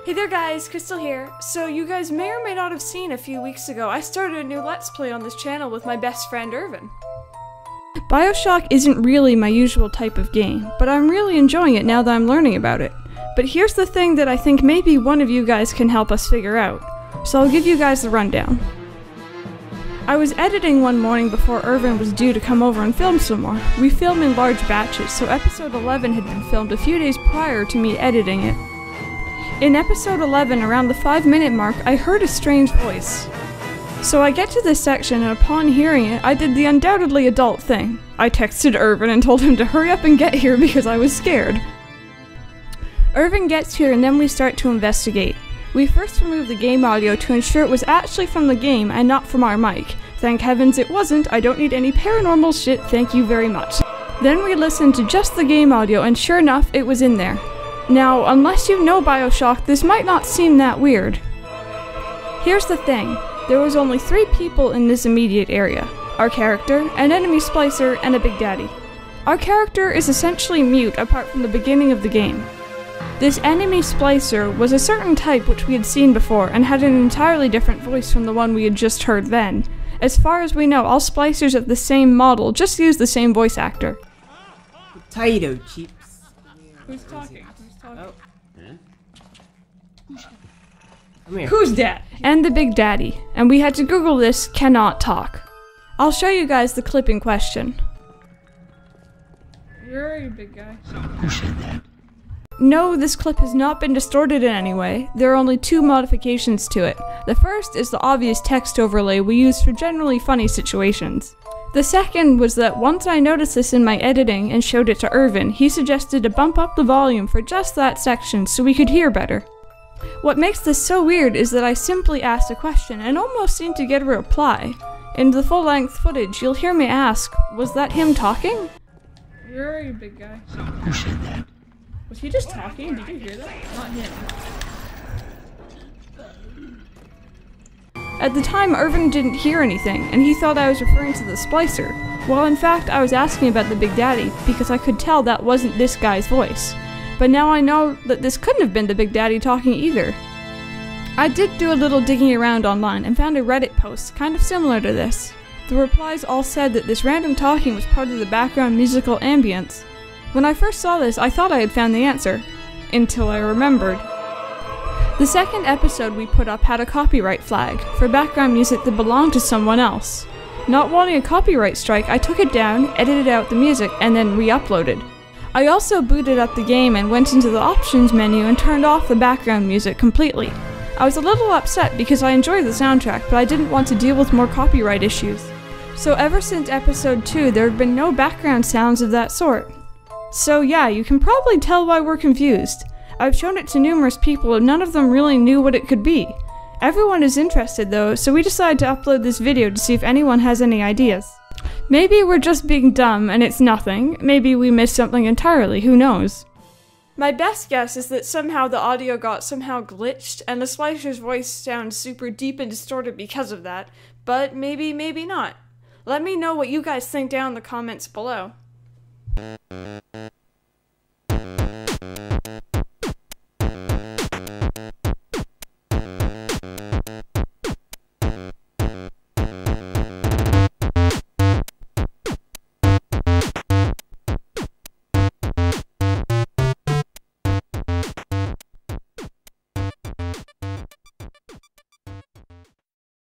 Hey there guys, Crystal here. So you guys may or may not have seen a few weeks ago, I started a new Let's Play on this channel with my best friend Irvin. Bioshock isn't really my usual type of game, but I'm really enjoying it now that I'm learning about it. But here's the thing that I think maybe one of you guys can help us figure out. So I'll give you guys the rundown. I was editing one morning before Irvin was due to come over and film some more. We film in large batches, so episode 11 had been filmed a few days prior to me editing it. In episode 11, around the 5-minute mark, I heard a strange voice. So I get to this section, and upon hearing it, I did the undoubtedly adult thing. I texted Irvin and told him to hurry up and get here because I was scared. Irvin gets here and then we start to investigate. We first removed the game audio to ensure it was actually from the game and not from our mic. Thank heavens it wasn't. I don't need any paranormal shit, thank you very much. Then we listened to just the game audio and sure enough, it was in there. Now, unless you know Bioshock, this might not seem that weird. Here's the thing, there was only 3 people in this immediate area. Our character, an enemy splicer, and a Big Daddy. Our character is essentially mute apart from the beginning of the game. This enemy splicer was a certain type which we had seen before and had an entirely different voice from the one we had just heard then. As far as we know, all splicers of the same model just use the same voice actor. Potato chips. Who's talking? Oh. Come here. Who's that? And the Big Daddy. And we had to Google this, cannot talk. I'll show you guys the clip in question. Where are you, big guy? Who said that? No, this clip has not been distorted in any way. There are only 2 modifications to it. The first is the obvious text overlay we use for generally funny situations. The second was that once I noticed this in my editing and showed it to Irvin, he suggested to bump up the volume for just that section so we could hear better. What makes this so weird is that I simply asked a question and almost seemed to get a reply. In the full-length footage, you'll hear me ask, was that him talking? Where are you, big guy? Who said that? Was he just talking? Did you hear that? Not him. At the time, Irvin didn't hear anything, and he thought I was referring to the splicer. Well, in fact, I was asking about the Big Daddy, because I could tell that wasn't this guy's voice. But now I know that this couldn't have been the Big Daddy talking either. I did do a little digging around online and found a Reddit post kind of similar to this. The replies all said that this random talking was part of the background musical ambience. When I first saw this, I thought I had found the answer. Until I remembered. The second episode we put up had a copyright flag for background music that belonged to someone else. Not wanting a copyright strike, I took it down, edited out the music, and then re-uploaded. I also booted up the game and went into the options menu and turned off the background music completely. I was a little upset because I enjoyed the soundtrack, but I didn't want to deal with more copyright issues. So ever since episode 2, there have been no background sounds of that sort. So yeah, you can probably tell why we're confused. I've shown it to numerous people and none of them really knew what it could be. Everyone is interested though, so we decided to upload this video to see if anyone has any ideas. Maybe we're just being dumb and it's nothing. Maybe we missed something entirely, who knows? My best guess is that somehow the audio got somehow glitched and the splicer's voice sounds super deep and distorted because of that, but maybe not. Let me know what you guys think down in the comments below.